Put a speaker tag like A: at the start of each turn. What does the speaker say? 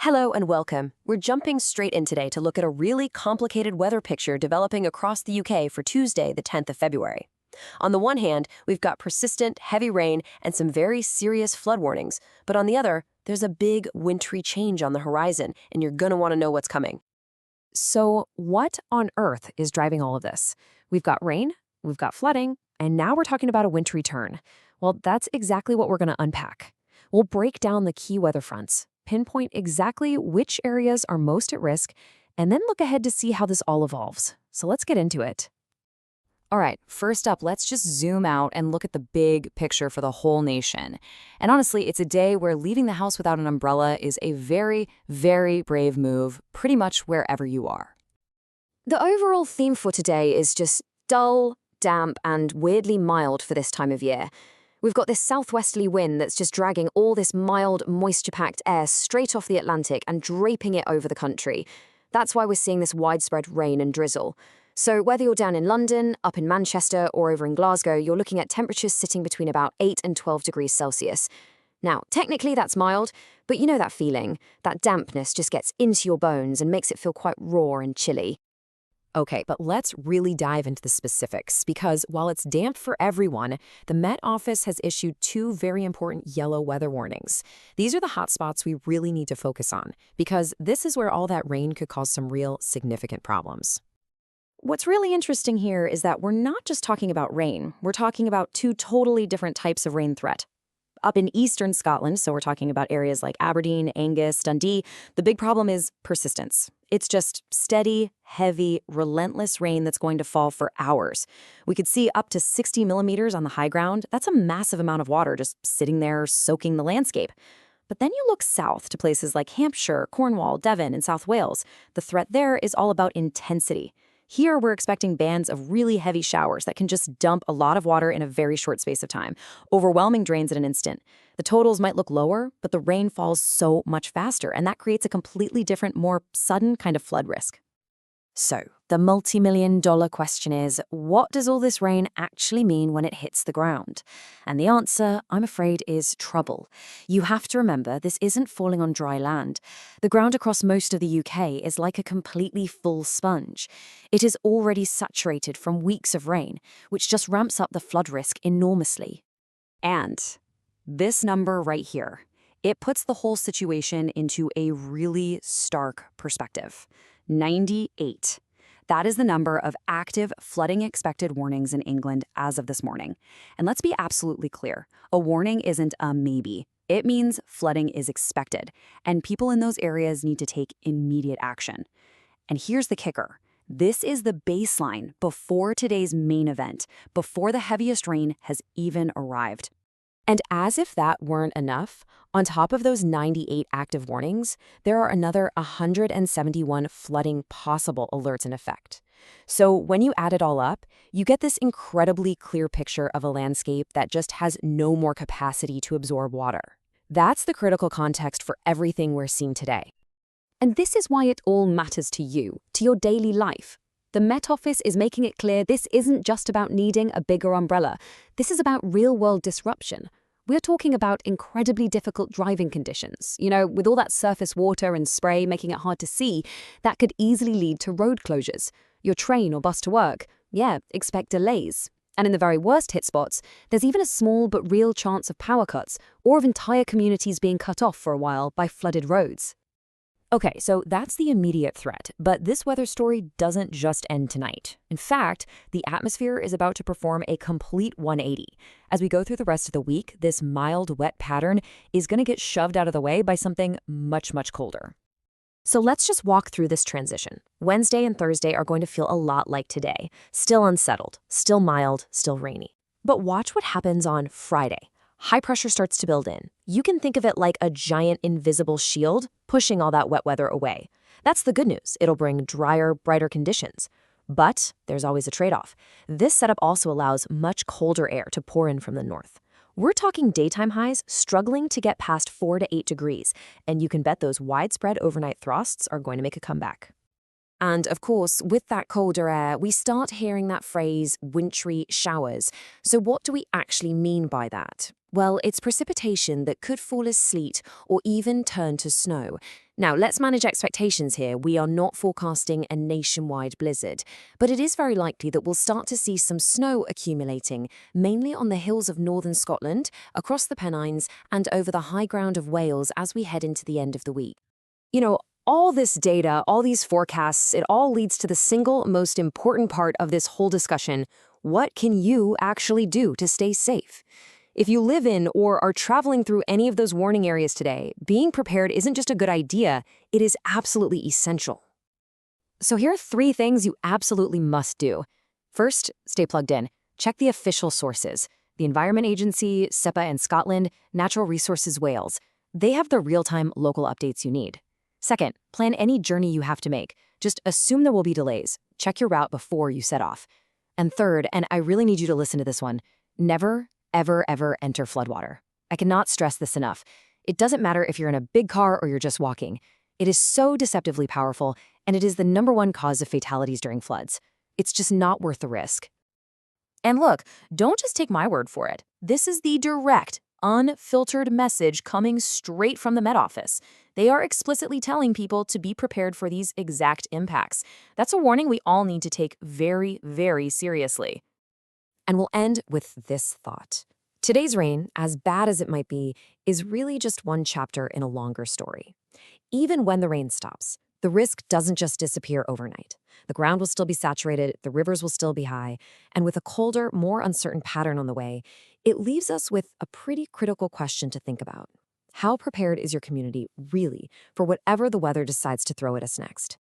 A: Hello and welcome. We're jumping straight in today to look at a really complicated weather picture developing across the UK for Tuesday, the 10th of February. On the one hand, we've got persistent, heavy rain and some very serious flood warnings, but on the other, there's a big wintry change on the horizon, and you're gonna want to know what's coming. So, what on earth is driving all of this? We've got rain, we've got flooding, and now we're talking about a wintry turn. Well, that's exactly what we're going to unpack. We'll break down the key weather fronts, pinpoint exactly which areas are most at risk, and then look ahead to see how this all evolves. So let's get into it. All right, first up, let's just zoom out and look at the big picture for the whole nation. And honestly, it's a day where leaving the house without an umbrella is a very, very brave move, pretty much wherever you are. The overall theme for today is just dull, damp, and weirdly mild for this time of year. We've got this southwesterly wind that's just dragging all this mild, moisture-packed air straight off the Atlantic and draping it over the country. That's why we're seeing this widespread rain and drizzle. So whether you're down in London, up in Manchester, or over in Glasgow, you're looking at temperatures sitting between about 8 and 12 degrees Celsius. Now, technically that's mild, but you know that feeling. That dampness just gets into your bones and makes it feel quite raw and chilly. Okay, but let's really dive into the specifics, because while it's damp for everyone, the Met Office has issued two very important yellow weather warnings. These are the hotspots we really need to focus on, because this is where all that rain could cause some real significant problems. What's really interesting here is that we're not just talking about rain, we're talking about two totally different types of rain threat. Up in eastern Scotland, so we're talking about areas like Aberdeen, Angus, Dundee, the big problem is persistence. It's just steady, heavy, relentless rain that's going to fall for hours. We could see up to 60 millimeters on the high ground. That's a massive amount of water just sitting there soaking the landscape. But then you look south to places like Hampshire, Cornwall, Devon, and South Wales. The threat there is all about intensity. Here, we're expecting bands of really heavy showers that can just dump a lot of water in a very short space of time, overwhelming drains in an instant. The totals might look lower, but the rain falls so much faster, and that creates a completely different, more sudden kind of flood risk. So, the multi-million-dollar question is, what does all this rain actually mean when it hits the ground? And the answer, I'm afraid, is trouble. You have to remember, this isn't falling on dry land. The ground across most of the UK is like a completely full sponge. It is already saturated from weeks of rain, which just ramps up the flood risk enormously. And this number right here, it puts the whole situation into a really stark perspective. 98. That is the number of active flooding expected warnings in England as of this morning. And let's be absolutely clear, a warning isn't a maybe. It means flooding is expected, and people in those areas need to take immediate action. And here's the kicker. This is the baseline before today's main event, before the heaviest rain has even arrived. And as if that weren't enough, on top of those 98 active warnings, there are another 171 flooding possible alerts in effect. So when you add it all up, you get this incredibly clear picture of a landscape that just has no more capacity to absorb water. That's the critical context for everything we're seeing today. And this is why it all matters to you, to your daily life. The Met Office is making it clear this isn't just about needing a bigger umbrella. This is about real-world disruption. We're talking about incredibly difficult driving conditions. With all that surface water and spray making it hard to see, that could easily lead to road closures. Your train or bus to work, expect delays. And in the very worst hit spots, there's even a small but real chance of power cuts or of entire communities being cut off for a while by flooded roads. Okay, so that's the immediate threat, but this weather story doesn't just end tonight. In fact, the atmosphere is about to perform a complete 180. As we go through the rest of the week, this mild, wet pattern is going to get shoved out of the way by something much, much colder. So let's just walk through this transition. Wednesday and Thursday are going to feel a lot like today. Still unsettled, still mild, still rainy. But watch what happens on Friday. High pressure starts to build in. You can think of it like a giant invisible shield pushing all that wet weather away. That's the good news. It'll bring drier, brighter conditions. But there's always a trade-off. This setup also allows much colder air to pour in from the north. We're talking daytime highs struggling to get past 4 to 8 degrees, and you can bet those widespread overnight frosts are going to make a comeback. And of course, with that colder air, we start hearing that phrase, wintry showers. So what do we actually mean by that? Well, it's precipitation that could fall as sleet or even turn to snow. Now, let's manage expectations here. We are not forecasting a nationwide blizzard, but it is very likely that we'll start to see some snow accumulating, mainly on the hills of northern Scotland, across the Pennines, and over the high ground of Wales as we head into the end of the week. All this data, all these forecasts, it all leads to the single most important part of this whole discussion. What can you actually do to stay safe? If you live in or are traveling through any of those warning areas today, being prepared isn't just a good idea, it is absolutely essential. So here are 3 things you absolutely must do. First, stay plugged in. Check the official sources. The Environment Agency, SEPA in Scotland, Natural Resources Wales. They have the real-time local updates you need. Second, plan any journey you have to make. Just assume there will be delays. Check your route before you set off. And third, and I really need you to listen to this one, never, ever, ever enter floodwater. I cannot stress this enough. It doesn't matter if you're in a big car or you're just walking. It is so deceptively powerful, and it is the #1 cause of fatalities during floods. It's just not worth the risk. And look, don't just take my word for it. This is the direct, unfiltered message coming straight from the Met Office. They are explicitly telling people to be prepared for these exact impacts. That's a warning we all need to take very, very seriously. And we'll end with this thought. Today's rain, as bad as it might be, is really just one chapter in a longer story. Even when the rain stops, the risk doesn't just disappear overnight. The ground will still be saturated, the rivers will still be high, and with a colder, more uncertain pattern on the way, it leaves us with a pretty critical question to think about. How prepared is your community really for whatever the weather decides to throw at us next?